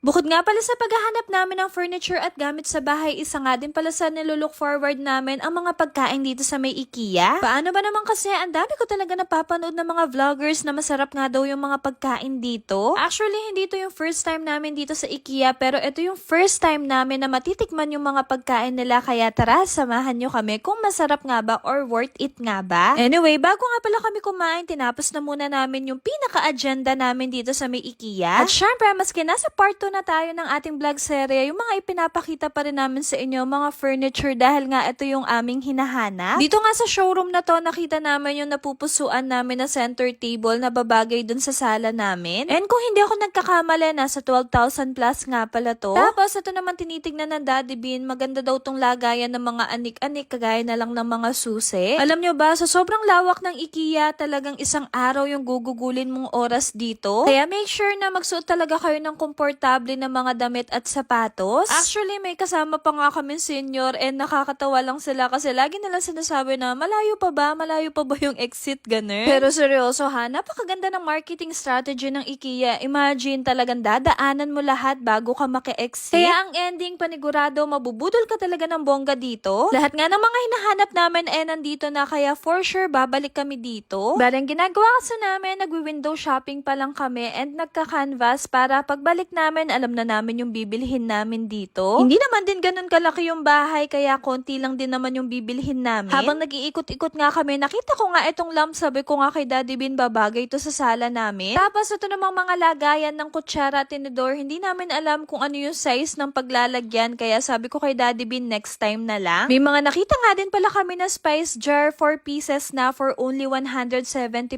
Bukod nga pala sa paghahanap namin ng furniture at gamit sa bahay, isa nga din pala sa nilulook forward namin ang mga pagkain dito sa may IKEA. Paano ba naman kasi ang dami ko talaga napapanood ng mga vloggers na masarap nga daw yung mga pagkain dito. Actually, hindi ito yung first time namin dito sa IKEA, pero ito yung first time namin na matitikman yung mga pagkain nila, kaya tara, samahan nyo kami kung masarap nga ba or worth it nga ba. Anyway, bago nga pala kami kumain, tinapos na muna namin yung pinaka-agenda namin dito sa may IKEA. At syempre, maski nasa part 2 na tayo ng ating vlog serye, yung mga ipinapakita pa rin namin sa inyo, mga furniture, dahil nga ito yung aming hinahanap. Dito nga sa showroom na to, nakita namin yung napupusuan namin na center table na babagay dun sa sala namin. And kung hindi ako nagkakamali, nasa 12,000 plus nga pala to. Tapos ito naman tinitignan ng Daddy Bean, maganda daw tong lagayan ng mga anik-anik, kagaya na lang ng mga susi. Alam nyo ba, sa sobrang lawak ng IKEA, talagang isang araw yung gugugulin mong oras dito. Kaya make sure na magsuot talaga kayo ng komportable na mga damit at sapatos. Actually, may kasama pa nga kami senior, and nakakatawa lang sila kasi lagi nila sinasabi na malayo pa ba? Malayo pa ba yung exit? Ganun. Pero seryoso ha, napakaganda ng marketing strategy ng IKEA. Imagine, talagang dadaanan mo lahat bago ka maki-exit. Kaya ang ending, panigurado, mabubudol ka talaga ng bongga dito. Lahat nga ng mga hinahanap namin nandito na, kaya for sure babalik kami dito. Barang ginagawa kasi namin, nagwi-window shopping pa lang kami and nagka-canvas para pagbalik namin, alam na namin yung bibilhin namin dito. Hindi naman din ganun kalaki yung bahay, kaya konti lang din naman yung bibilhin namin. Habang nag-iikot-ikot nga kami, nakita ko nga itong lamp, sabi ko nga kay Daddy Bean, babagay ito sa sala namin. Tapos ito namang mga lagayan ng kutsara at tinidor, hindi namin alam kung ano yung size ng paglalagyan, kaya sabi ko kay Daddy Bean, next time na lang. May mga nakita nga din pala kami na spice jar, 4 pieces na for only 170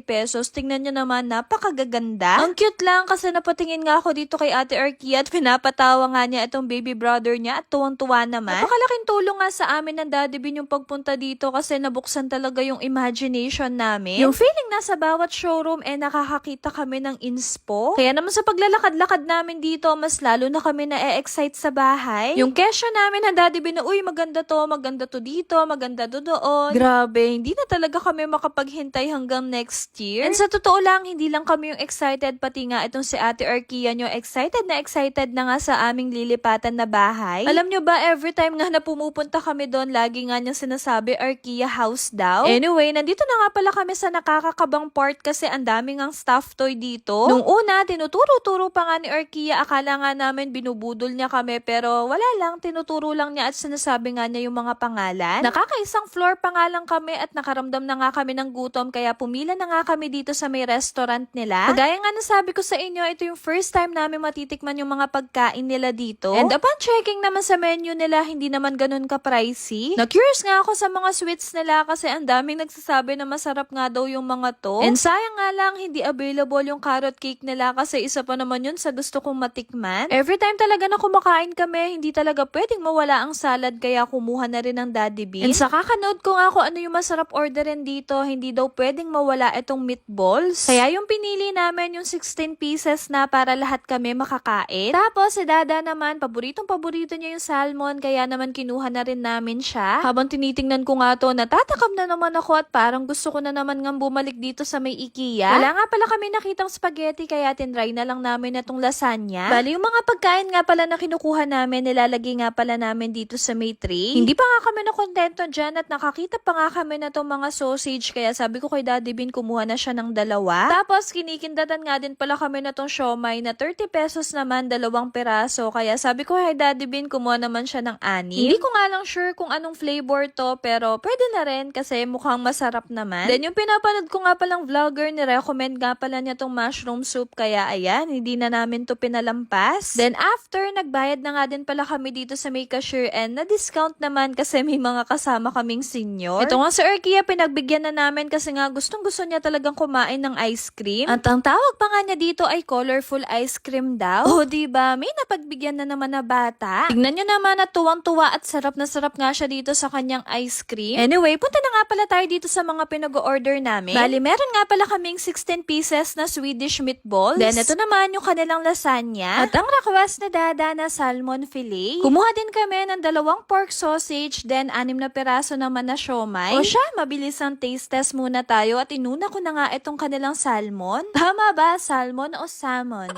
pesos. Tingnan nyo naman, napakagaganda. Ang cute lang kasi napatingin nga ako dito kay Ate Arky at pinapatawa nga niya itong baby brother niya at tuwang-tuwa naman. Napakalaking tulong nga sa amin ng Daddy Bean yung pagpunta dito kasi nabuksan talaga yung imagination namin. Yung feeling nasa bawat showroom nakakakita kami ng inspo. Kaya naman sa paglalakad-lakad namin dito, mas lalo na kami na-excite sa bahay. Yung kesyo namin ng Daddy Bean na, uy, maganda to dito, maganda to doon. Grabe, hindi na talaga kami makapaghintay hanggang next year. And sa totoo lang, hindi lang kami yung excited, pati nga itong si Ate Arkia nyo, excited na nga sa aming lilipatan na bahay. Alam nyo ba, every time nga na pumupunta kami doon, lagi nga niyang sinasabi, Arkia house daw. Anyway, nandito na nga pala kami sa nakakakabang part kasi ang daming ang stuffed toy dito. Nung una, tinuturo-turo pa nga ni Arkia, akala nga namin binubudol niya kami, pero wala lang, tinuturo lang niya at sinasabi nga niya yung mga pangalan. Nakakaisang floor pa nga lang kami at nakaramdam na nga kami ng gutom, kaya pumila na nga kami dito sa may restaurant nila. Kagaya nga nasabi ko sa inyo, ito yung first time namin matitikman yung mga pagkain nila dito. And upon checking naman sa menu nila, hindi naman ganun ka-pricey. Na-curious nga ako sa mga sweets nila kasi ang daming nagsasabi na masarap nga daw yung mga to. And sayang nga lang, hindi available yung carrot cake nila kasi isa pa naman yun sa gusto kong matikman. Every time talaga na kumakain kami, hindi talaga pwedeng mawala ang salad, kaya kumuha na rin ng Daddy Bean. And sa kakanood ko nga kung ano yung masarap orderin dito, hindi daw pwedeng mawala itong meatballs. Kaya yung pinili namin yung 16 pieces na para lahat kami makakain. Tapos si Dada naman, paboritong-paborito niya yung salmon, kaya naman kinuha na rin namin siya. Habang tinitingnan ko nga to, natatakam na naman ako at parang gusto ko na naman nga bumalik dito sa may IKEA. Wala nga pala kami nakitang spaghetti, kaya tinry na lang namin itong lasagna. Bali, yung mga pagkain nga pala na kinukuha namin, nilalagay nga pala namin dito sa may tray. Hindi pa nga kami nakontento dyan at nakakita pa nga kami na itong mga sausage, kaya sabi ko kay Daddy Bean, kumuha na siya ng 2. Tapos kinikindatan nga din pala kami na itong siomay na 30 pesos naman, 2 peraso, kaya sabi ko kay Daddy Bean, kumuha naman siya ng 6. Hindi ko nga lang sure kung anong flavor to, pero pwede na rin kasi mukhang masarap naman. Then yung pinapanood ko nga palang vlogger, ni-recommend nga pala niya tong mushroom soup, kaya ayan, hindi na namin to pinalampas. Then after, nagbayad na nga din pala kami dito sa may cashier and na-discount naman kasi may mga kasama kaming senior. Ito nga si Arkia, pinagbigyan na namin kasi nga gustong-gusto niya talagang kumain ng ice cream. At ang tawag pa nga niya dito ay colorful ice cream daw. Oh, diba? May napagbigyan na naman na bata. Tignan nyo naman na tuwang-tuwa at sarap na sarap nga siya dito sa kanyang ice cream. Anyway, punta na nga pala tayo dito sa mga pinag-order namin. Bali, meron nga pala kaming 16 pieces na Swedish meatballs. Then, ito naman yung kanilang lasagna. At ang request na Dada na salmon fillet. Kumuha din kami ng 2 pork sausage, then 6 na peraso naman na siomay. O siya, mabilis ang taste test muna tayo at inuna ko na nga itong kanilang salmon. Tama ba? Salmon o salmon?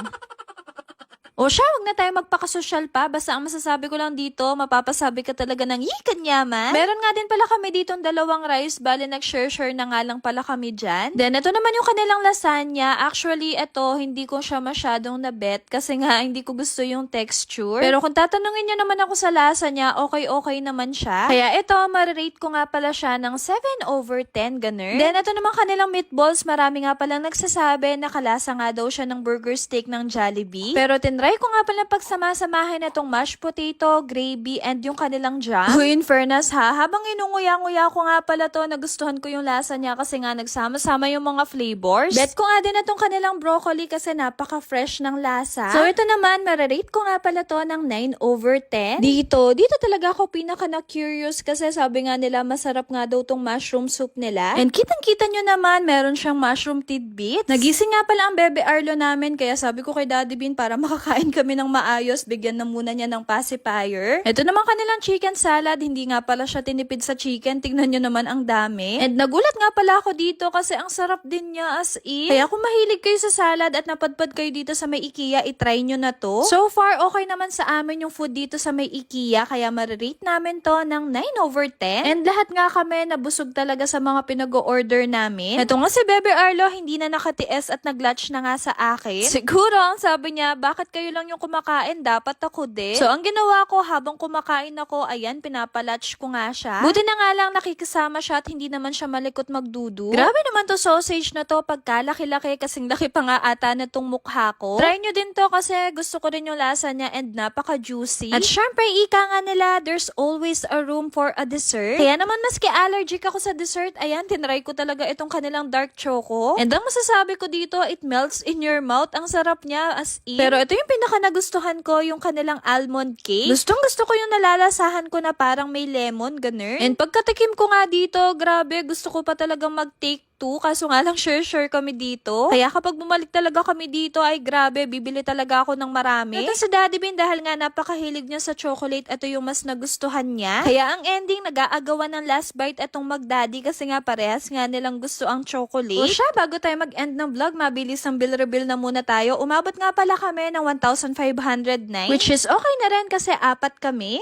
O siya, wag na tayo magpakasosyal pa. Basta ang masasabi ko lang dito, mapapasabi ka talaga ng yikan yaman. Meron nga din pala kami ditong dalawang rice. Bale, nag-share-share na nga lang pala kami dyan. Then, ito naman yung kanilang lasagna. Actually, ito, hindi ko siya masyadong nabet kasi nga hindi ko gusto yung texture. Pero kung tatanungin niyo naman ako sa lasa niya, okay naman siya. Kaya ito, marirate ko nga pala siya ng 7/10, ganun. Then, ito naman kanilang meatballs. Marami nga palang nagsasabi na kalasa nga daw siya ng burger steak ng Jollibee. Pero tinry ko nga pala pagsama-samahin itong mashed potato, gravy, and yung kanilang jam. In fairness ha, habang inunguya-nguya ko nga pala to, nagustuhan ko yung lasa niya kasi nga nagsama-sama yung mga flavors. Bet ko nga din itong kanilang broccoli kasi napaka-fresh ng lasa. So ito naman, marirate ko nga pala to ng 9/10. Dito talaga ako pinaka na-curious kasi sabi nga nila masarap nga daw tong mushroom soup nila. And kitang-kita nyo naman, meron siyang mushroom tidbits. Nagising nga pala ang bebe Arlo namin kaya sabi ko kay Daddy Bean para makakain kami ng maayos, bigyan na muna niya ng pacifier. Ito naman kanilang chicken salad, hindi nga pala siya tinipid sa chicken, tignan nyo naman ang dami. And nagulat nga pala ako dito kasi ang sarap din niya as in. Kaya kung mahilig kayo sa salad at napadpad kayo dito sa may IKEA, itry nyo na to. So far, okay naman sa amin yung food dito sa may IKEA, kaya marirate namin to ng 9/10. And lahat nga kami nabusog talaga sa mga pinag-o-order namin. Ito nga si Bebe Arlo, hindi na nakatiis at nag-lunch na nga sa akin. Siguro, ang sabi niya, bakit kayo lang yung kumakain? Dapat ako din. So, ang ginawa ko habang kumakain ako, ayan, pinapalatch ko nga siya. Buti na nga lang nakikisama siya at hindi naman siya malikot magdudu. Grabe naman to sausage na to, pagkalaki-laki, kasing laki pa nga ata na tong mukha ko. Try nyo din to kasi gusto ko rin yung lasa niya and napaka-juicy. At syempre, ika nga nila, there's always a room for a dessert. Kaya naman maski allergic ako sa dessert, ayan, tinry ko talaga itong kanilang dark choco. And ang masasabi ko dito, it melts in your mouth. Ang sarap niya as in. Pero ito yung pinaka nagustuhan ko, yung kanilang almond cake. Gustong gusto ko yung nalalasahan ko na parang may lemon, ganun. And pagkatikim ko nga dito, grabe, gusto ko pa talagang mag-take 2, kaso nga lang share kami dito. Kaya kapag bumalik talaga kami dito, ay grabe, bibili talaga ako ng marami. Ito si Daddy Bean, dahil nga napakahilig niya sa chocolate, ito yung mas nagustuhan niya. Kaya ang ending, nag-aagawan ng last bite itong mag-daddy kasi nga parehas nga nilang gusto ang chocolate. O siya, bago tayo mag-end ng vlog, mabilis ang bill reveal na muna tayo. Umabot nga pala kami ng 1,509, which is okay na rin kasi 4 kami.